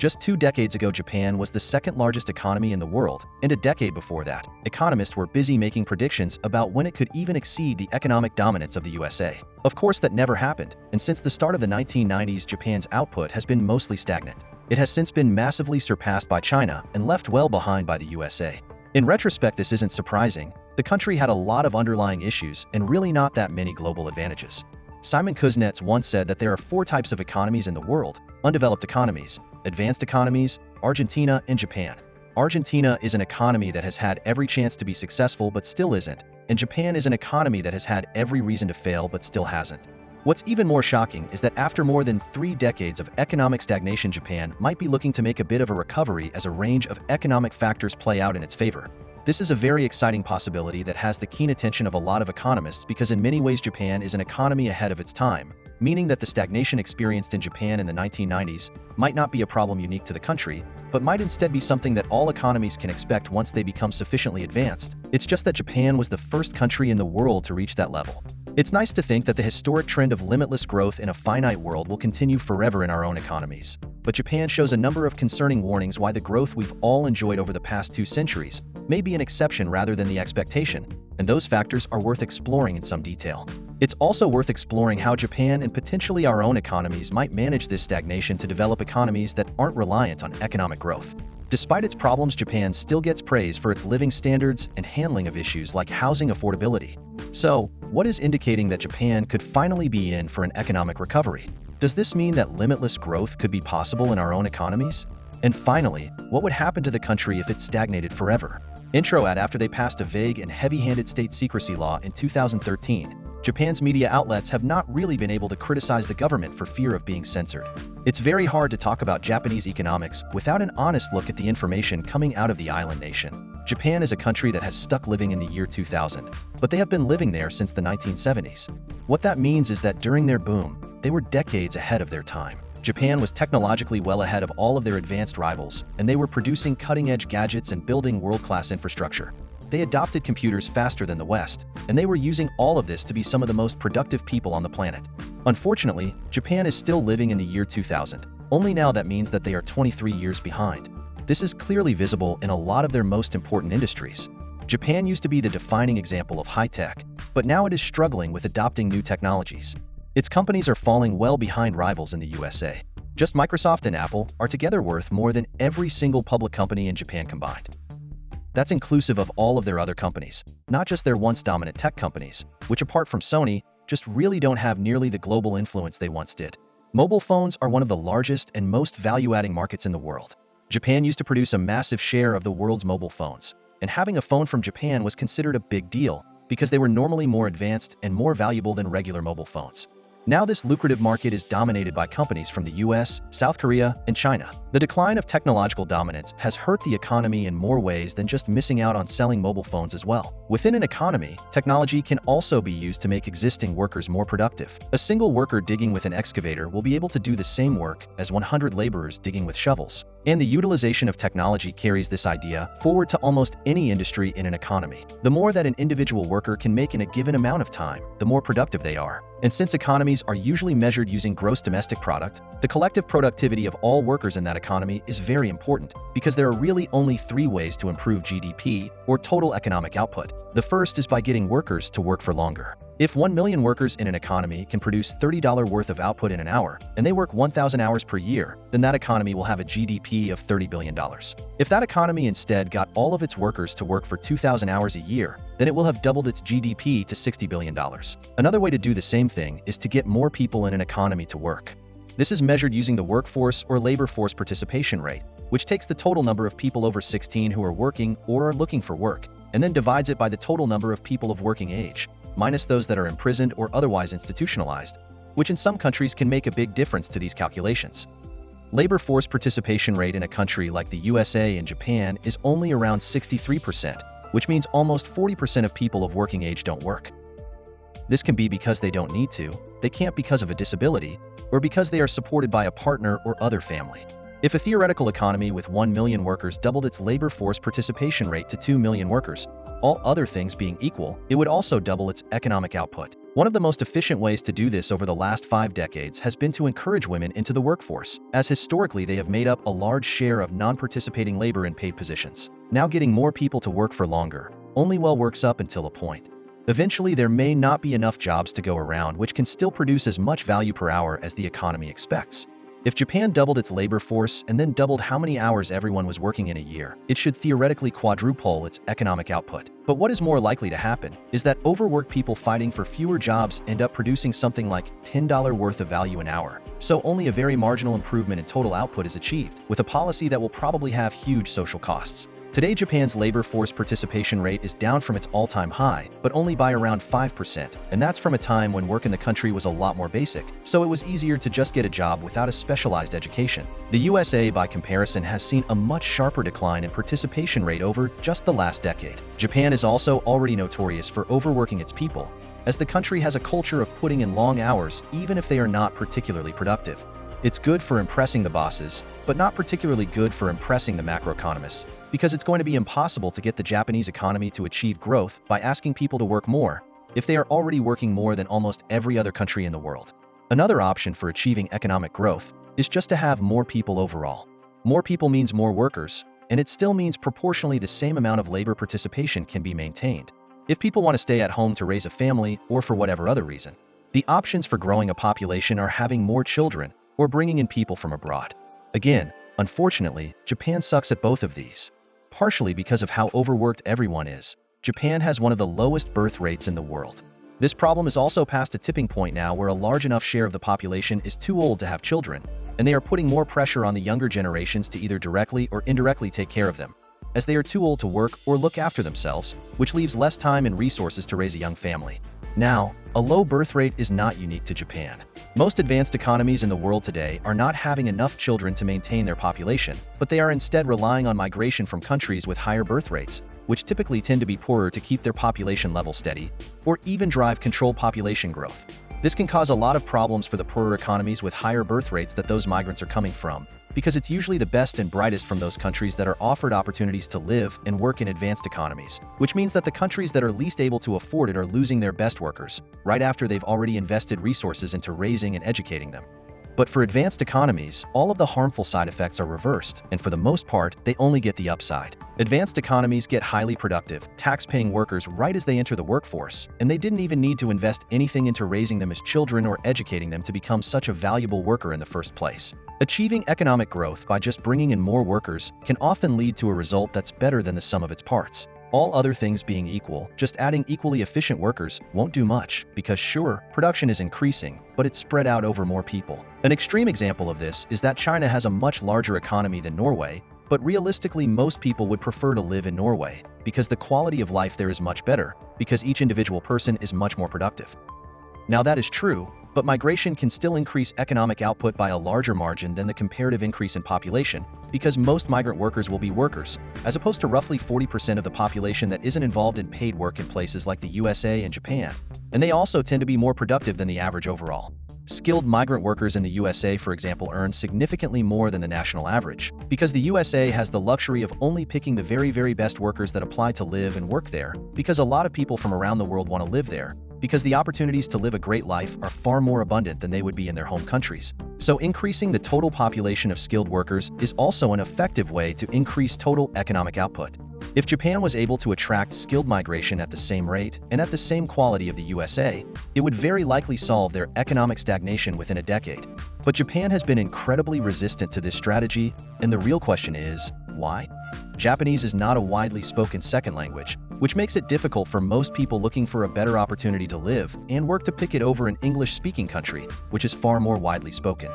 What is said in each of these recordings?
Just 2 decades ago, Japan was the second largest economy in the world, and a decade before that, economists were busy making predictions about when it could even exceed the economic dominance of the USA. Of course, that never happened, and since the start of the 1990s, Japan's output has been mostly stagnant. It has since been massively surpassed by China and left well behind by the USA. In retrospect, this isn't surprising. The country had a lot of underlying issues and really not that many global advantages. Simon Kuznets once said that there are 4 types of economies in the world: undeveloped economies, advanced economies, Argentina, and Japan. Argentina is an economy that has had every chance to be successful but still isn't, and Japan is an economy that has had every reason to fail but still hasn't. What's even more shocking is that after more than 3 decades of economic stagnation, Japan might be looking to make a bit of a recovery as a range of economic factors play out in its favor. This is a very exciting possibility that has the keen attention of a lot of economists because in many ways Japan is an economy ahead of its time, meaning that the stagnation experienced in Japan in the 1990s might not be a problem unique to the country, but might instead be something that all economies can expect once they become sufficiently advanced. It's just that Japan was the first country in the world to reach that level. It's nice to think that the historic trend of limitless growth in a finite world will continue forever in our own economies. But Japan shows a number of concerning warnings why the growth we've all enjoyed over the past 2 centuries may be an exception rather than the expectation, and those factors are worth exploring in some detail. It's also worth exploring how Japan and potentially our own economies might manage this stagnation to develop economies that aren't reliant on economic growth. Despite its problems, Japan still gets praise for its living standards and handling of issues like housing affordability. So, what is indicating that Japan could finally be in for an economic recovery? Does this mean that limitless growth could be possible in our own economies? And finally, what would happen to the country if it stagnated forever? Intro ad: after they passed a vague and heavy-handed state secrecy law in 2013, Japan's media outlets have not really been able to criticize the government for fear of being censored. It's very hard to talk about Japanese economics without an honest look at the information coming out of the island nation. Japan is a country that has stuck living in the year 2000, but they have been living there since the 1970s. What that means is that during their boom, they were decades ahead of their time. Japan was technologically well ahead of all of their advanced rivals, and they were producing cutting-edge gadgets and building world-class infrastructure. They adopted computers faster than the West, and they were using all of this to be some of the most productive people on the planet. Unfortunately, Japan is still living in the year 2000. Only now that means that they are 23 years behind. This is clearly visible in a lot of their most important industries. Japan used to be the defining example of high-tech, but now it is struggling with adopting new technologies. Its companies are falling well behind rivals in the USA. Just Microsoft and Apple are together worth more than every single public company in Japan combined. That's inclusive of all of their other companies, not just their once dominant tech companies, which apart from Sony, just really don't have nearly the global influence they once did. Mobile phones are one of the largest and most value-adding markets in the world. Japan used to produce a massive share of the world's mobile phones, and having a phone from Japan was considered a big deal because they were normally more advanced and more valuable than regular mobile phones. Now this lucrative market is dominated by companies from the US, South Korea, and China. The decline of technological dominance has hurt the economy in more ways than just missing out on selling mobile phones as well. Within an economy, technology can also be used to make existing workers more productive. A single worker digging with an excavator will be able to do the same work as 100 laborers digging with shovels. And the utilization of technology carries this idea forward to almost any industry in an economy. The more that an individual worker can make in a given amount of time, the more productive they are. And since economies are usually measured using gross domestic product, the collective productivity of all workers in that economy is very important because there are really only 3 ways to improve GDP, or total economic output. The first is by getting workers to work for longer. If 1 million workers in an economy can produce $30 worth of output in an hour, and they work 1,000 hours per year, then that economy will have a GDP of $30 billion. If that economy instead got all of its workers to work for 2,000 hours a year, then it will have doubled its GDP to $60 billion. Another way to do the same thing is to get more people in an economy to work. This is measured using the workforce or labor force participation rate, which takes the total number of people over 16 who are working or are looking for work, and then divides it by the total number of people of working age, minus those that are imprisoned or otherwise institutionalized, which in some countries can make a big difference to these calculations. Labor force participation rate in a country like the USA and Japan is only around 63%, which means almost 40% of people of working age don't work. This can be because they don't need to, they can't because of a disability, or because they are supported by a partner or other family. If a theoretical economy with 1 million workers doubled its labor force participation rate to 2 million workers, all other things being equal, it would also double its economic output. One of the most efficient ways to do this over the last 5 decades has been to encourage women into the workforce, as historically they have made up a large share of non-participating labor in paid positions. Now getting more people to work for longer only well works up until a point. Eventually, there may not be enough jobs to go around which can still produce as much value per hour as the economy expects. If Japan doubled its labor force and then doubled how many hours everyone was working in a year, it should theoretically quadruple its economic output. But what is more likely to happen is that overworked people fighting for fewer jobs end up producing something like $10 worth of value an hour. So only a very marginal improvement in total output is achieved, with a policy that will probably have huge social costs. Today, Japan's labor force participation rate is down from its all-time high, but only by around 5%, and that's from a time when work in the country was a lot more basic, so it was easier to just get a job without a specialized education. The USA, by comparison, has seen a much sharper decline in participation rate over just the last decade. Japan is also already notorious for overworking its people, as the country has a culture of putting in long hours even if they are not particularly productive. It's good for impressing the bosses, but not particularly good for impressing the macroeconomists, because it's going to be impossible to get the Japanese economy to achieve growth by asking people to work more if they are already working more than almost every other country in the world. Another option for achieving economic growth is just to have more people overall. More people means more workers, and it still means proportionally the same amount of labor participation can be maintained. If people want to stay at home to raise a family or for whatever other reason, the options for growing a population are having more children or bringing in people from abroad. Again, unfortunately, Japan sucks at both of these. Partially because of how overworked everyone is, Japan has one of the lowest birth rates in the world. This problem is also past a tipping point now where a large enough share of the population is too old to have children, and they are putting more pressure on the younger generations to either directly or indirectly take care of them, as they are too old to work or look after themselves, which leaves less time and resources to raise a young family. Now, a low birth rate is not unique to Japan. Most advanced economies in the world today are not having enough children to maintain their population, but they are instead relying on migration from countries with higher birth rates, which typically tend to be poorer to keep their population level steady, or even drive controlled population growth. This can cause a lot of problems for the poorer economies with higher birth rates that those migrants are coming from, because it's usually the best and brightest from those countries that are offered opportunities to live and work in advanced economies, which means that the countries that are least able to afford it are losing their best workers, right after they've already invested resources into raising and educating them. But for advanced economies, all of the harmful side effects are reversed, and for the most part, they only get the upside. Advanced economies get highly productive, tax-paying workers right as they enter the workforce, and they didn't even need to invest anything into raising them as children or educating them to become such a valuable worker in the first place. Achieving economic growth by just bringing in more workers can often lead to a result that's better than the sum of its parts. All other things being equal, just adding equally efficient workers won't do much, because sure, production is increasing, but it's spread out over more people. An extreme example of this is that China has a much larger economy than Norway, but realistically most people would prefer to live in Norway, because the quality of life there is much better, because each individual person is much more productive. Now that is true, but migration can still increase economic output by a larger margin than the comparative increase in population, because most migrant workers will be workers, as opposed to roughly 40% of the population that isn't involved in paid work in places like the USA and Japan, and they also tend to be more productive than the average overall. Skilled migrant workers in the USA, for example, earn significantly more than the national average, because the USA has the luxury of only picking the very best workers that apply to live and work there, because a lot of people from around the world want to live there, because the opportunities to live a great life are far more abundant than they would be in their home countries. So increasing the total population of skilled workers is also an effective way to increase total economic output. If Japan was able to attract skilled migration at the same rate and at the same quality of the USA, it would very likely solve their economic stagnation within a decade. But Japan has been incredibly resistant to this strategy, and the real question is, why? Japanese is not a widely spoken second language, which makes it difficult for most people looking for a better opportunity to live and work to pick it over an English-speaking country, which is far more widely spoken.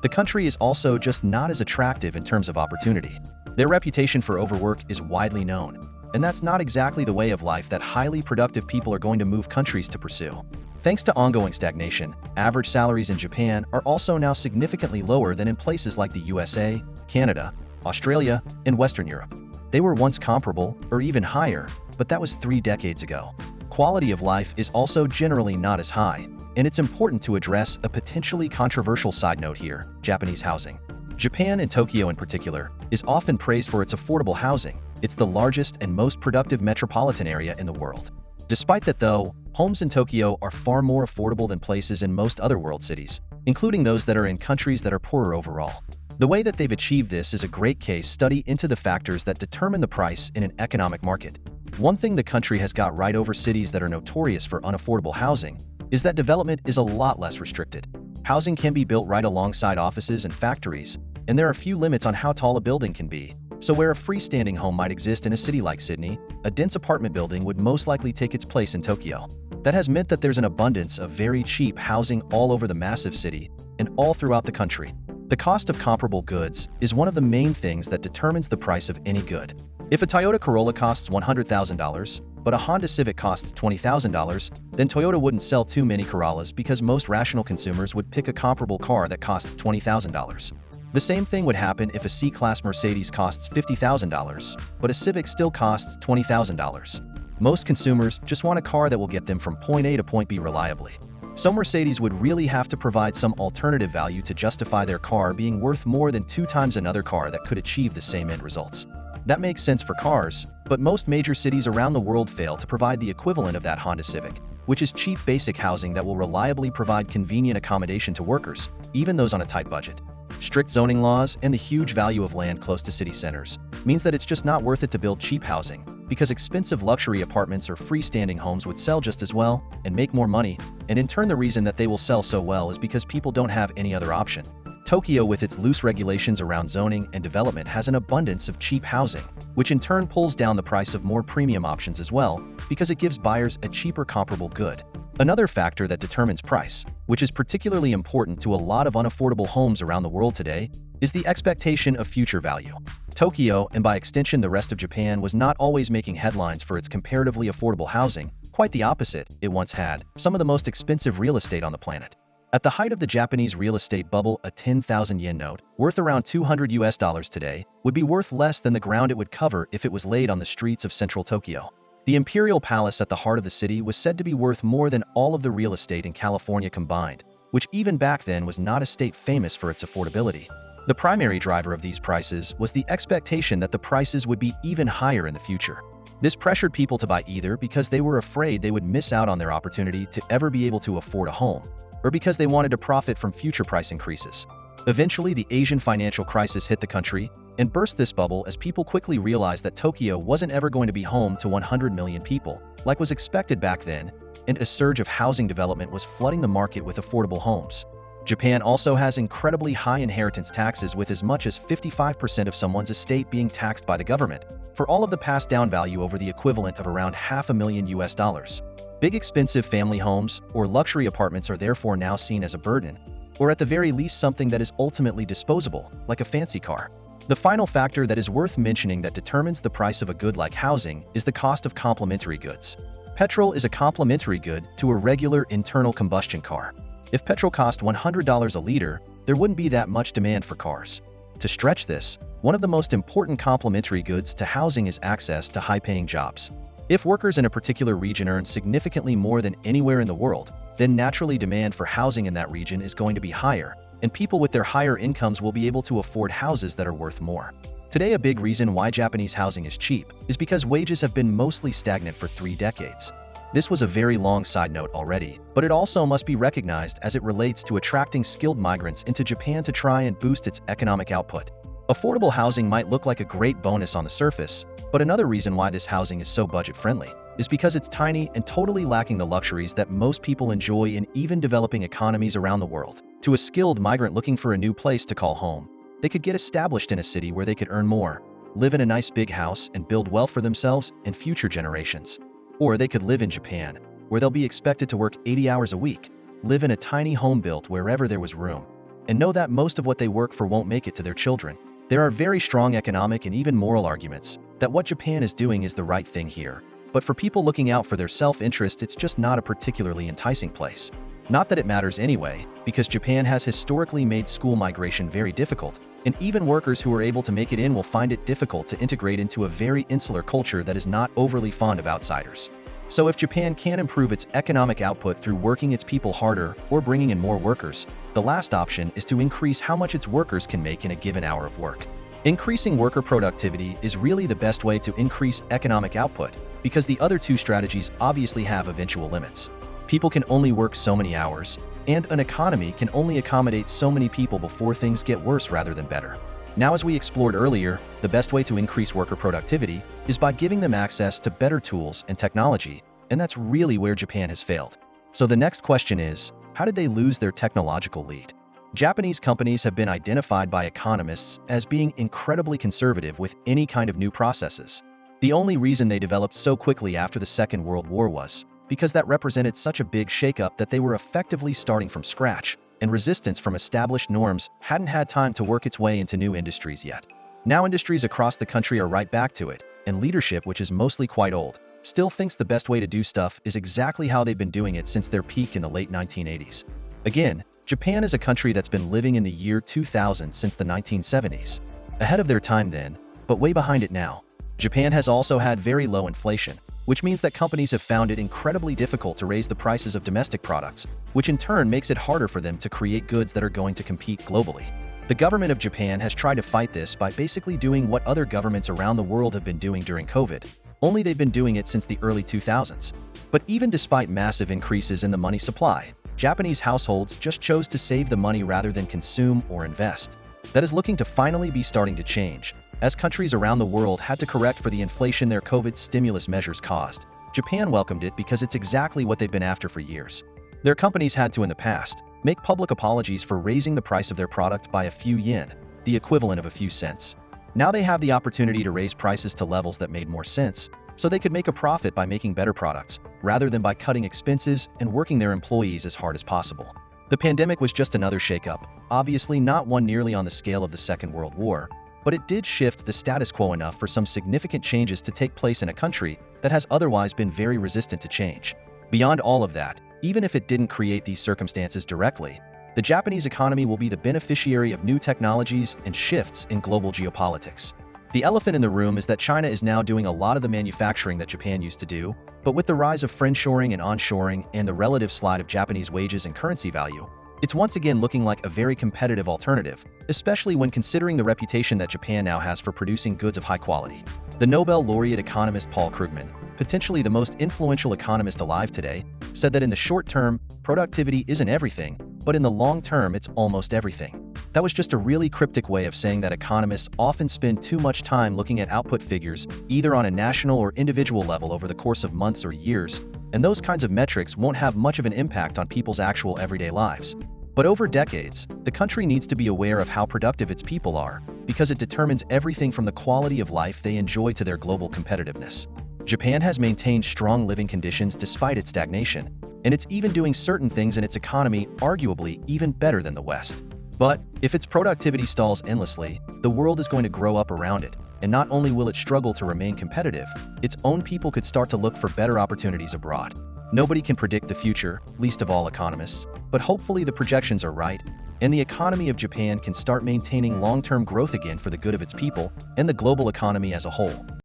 The country is also just not as attractive in terms of opportunity. Their reputation for overwork is widely known, and that's not exactly the way of life that highly productive people are going to move countries to pursue. Thanks to ongoing stagnation, average salaries in Japan are also now significantly lower than in places like the USA, Canada, Australia, and Western Europe. They were once comparable, or even higher, but that was 3 decades ago. Quality of life is also generally not as high, and it's important to address a potentially controversial side note here: Japanese housing. Japan, and Tokyo in particular, is often praised for its affordable housing. It's the largest and most productive metropolitan area in the world. Despite that though, homes in Tokyo are far more affordable than places in most other world cities, including those that are in countries that are poorer overall. The way that they've achieved this is a great case study into the factors that determine the price in an economic market. One thing the country has got right over cities that are notorious for unaffordable housing is that development is a lot less restricted. Housing can be built right alongside offices and factories, and there are few limits on how tall a building can be. So where a freestanding home might exist in a city like Sydney, a dense apartment building would most likely take its place in Tokyo. That has meant that there's an abundance of very cheap housing all over the massive city and all throughout the country. The cost of comparable goods is one of the main things that determines the price of any good. If a Toyota Corolla costs $100,000, but a Honda Civic costs $20,000, then Toyota wouldn't sell too many Corollas because most rational consumers would pick a comparable car that costs $20,000. The same thing would happen if a C-Class Mercedes costs $50,000, but a Civic still costs $20,000. Most consumers just want a car that will get them from point A to point B reliably. So Mercedes would really have to provide some alternative value to justify their car being worth more than 2 times another car that could achieve the same end results. That makes sense for cars, but most major cities around the world fail to provide the equivalent of that Honda Civic, which is cheap basic housing that will reliably provide convenient accommodation to workers, even those on a tight budget. Strict zoning laws and the huge value of land close to city centers means that it's just not worth it to build cheap housing, because expensive luxury apartments or freestanding homes would sell just as well and make more money, and in turn the reason that they will sell so well is because people don't have any other option. Tokyo, with its loose regulations around zoning and development, has an abundance of cheap housing, which in turn pulls down the price of more premium options as well, because it gives buyers a cheaper comparable good. Another factor that determines price, which is particularly important to a lot of unaffordable homes around the world today, is the expectation of future value. Tokyo, and by extension the rest of Japan, was not always making headlines for its comparatively affordable housing. Quite the opposite, it once had some of the most expensive real estate on the planet. At the height of the Japanese real estate bubble, a 10,000 yen note, worth around $200 today, would be worth less than the ground it would cover if it was laid on the streets of central Tokyo. The Imperial Palace at the heart of the city was said to be worth more than all of the real estate in California combined, which even back then was not a state famous for its affordability. The primary driver of these prices was the expectation that the prices would be even higher in the future. This pressured people to buy either because they were afraid they would miss out on their opportunity to ever be able to afford a home, or because they wanted to profit from future price increases. Eventually, the Asian financial crisis hit the country and burst this bubble as people quickly realized that Tokyo wasn't ever going to be home to 100 million people, like was expected back then, and a surge of housing development was flooding the market with affordable homes. Japan also has incredibly high inheritance taxes, with as much as 55% of someone's estate being taxed by the government, for all of the passed down value over the equivalent of around $500,000. Big expensive family homes or luxury apartments are therefore now seen as a burden, or at the very least something that is ultimately disposable, like a fancy car. The final factor that is worth mentioning that determines the price of a good like housing is the cost of complementary goods. Petrol is a complementary good to a regular internal combustion car. If petrol cost $100 a liter, there wouldn't be that much demand for cars. To stretch this, one of the most important complementary goods to housing is access to high-paying jobs. If workers in a particular region earn significantly more than anywhere in the world, then naturally demand for housing in that region is going to be higher, and people with their higher incomes will be able to afford houses that are worth more. Today, a big reason why Japanese housing is cheap is because wages have been mostly stagnant for 3 decades. This was a very long side note already, but it also must be recognized as it relates to attracting skilled migrants into Japan to try and boost its economic output. Affordable housing might look like a great bonus on the surface, but another reason why this housing is so budget-friendly is because it's tiny and totally lacking the luxuries that most people enjoy in even developing economies around the world. To a skilled migrant looking for a new place to call home, they could get established in a city where they could earn more, live in a nice big house, and build wealth for themselves and future generations. Or they could live in Japan, where they'll be expected to work 80 hours a week, live in a tiny home built wherever there was room, and know that most of what they work for won't make it to their children. There are very strong economic and even moral arguments that what Japan is doing is the right thing here. But for people looking out for their self-interest, it's just not a particularly enticing place. Not that it matters anyway, because Japan has historically made school migration very difficult, and even workers who are able to make it in will find it difficult to integrate into a very insular culture that is not overly fond of outsiders. So if Japan can't improve its economic output through working its people harder or bringing in more workers, the last option is to increase how much its workers can make in a given hour of work. Increasing worker productivity is really the best way to increase economic output because the other two strategies obviously have eventual limits. People can only work so many hours, and an economy can only accommodate so many people before things get worse rather than better. Now, as we explored earlier, the best way to increase worker productivity is by giving them access to better tools and technology, and that's really where Japan has failed. So the next question is, how did they lose their technological lead? Japanese companies have been identified by economists as being incredibly conservative with any kind of new processes. The only reason they developed so quickly after the Second World War was because that represented such a big shakeup that they were effectively starting from scratch, and resistance from established norms hadn't had time to work its way into new industries yet. Now industries across the country are right back to it, and leadership, which is mostly quite old, still thinks the best way to do stuff is exactly how they've been doing it since their peak in the late 1980s. Again, Japan is a country that's been living in the year 2000 since the 1970s. Ahead of their time then, but way behind it now. Japan has also had very low inflation, which means that companies have found it incredibly difficult to raise the prices of domestic products, which in turn makes it harder for them to create goods that are going to compete globally. The government of Japan has tried to fight this by basically doing what other governments around the world have been doing during COVID, only they've been doing it since the early 2000s. But even despite massive increases in the money supply, Japanese households just chose to save the money rather than consume or invest. That is looking to finally be starting to change, as countries around the world had to correct for the inflation their COVID stimulus measures caused. Japan welcomed it because it's exactly what they've been after for years. Their companies had to, in the past, make public apologies for raising the price of their product by a few yen, the equivalent of a few cents. Now they have the opportunity to raise prices to levels that made more sense, so they could make a profit by making better products, rather than by cutting expenses and working their employees as hard as possible. The pandemic was just another shakeup, obviously not one nearly on the scale of the Second World War, but it did shift the status quo enough for some significant changes to take place in a country that has otherwise been very resistant to change. Beyond all of that, even if it didn't create these circumstances directly, the Japanese economy will be the beneficiary of new technologies and shifts in global geopolitics. The elephant in the room is that China is now doing a lot of the manufacturing that Japan used to do, but with the rise of friendshoring and onshoring and the relative slide of Japanese wages and currency value, it's once again looking like a very competitive alternative, especially when considering the reputation that Japan now has for producing goods of high quality. The Nobel laureate economist Paul Krugman, potentially the most influential economist alive today, said that in the short term, productivity isn't everything, but in the long term, it's almost everything. That was just a really cryptic way of saying that economists often spend too much time looking at output figures, either on a national or individual level over the course of months or years, and those kinds of metrics won't have much of an impact on people's actual everyday lives. But over decades, the country needs to be aware of how productive its people are, because it determines everything from the quality of life they enjoy to their global competitiveness. Japan has maintained strong living conditions despite its stagnation, and it's even doing certain things in its economy arguably even better than the West. But if its productivity stalls endlessly, the world is going to grow up around it, and not only will it struggle to remain competitive, its own people could start to look for better opportunities abroad. Nobody can predict the future, least of all economists, but hopefully the projections are right, and the economy of Japan can start maintaining long-term growth again for the good of its people and the global economy as a whole.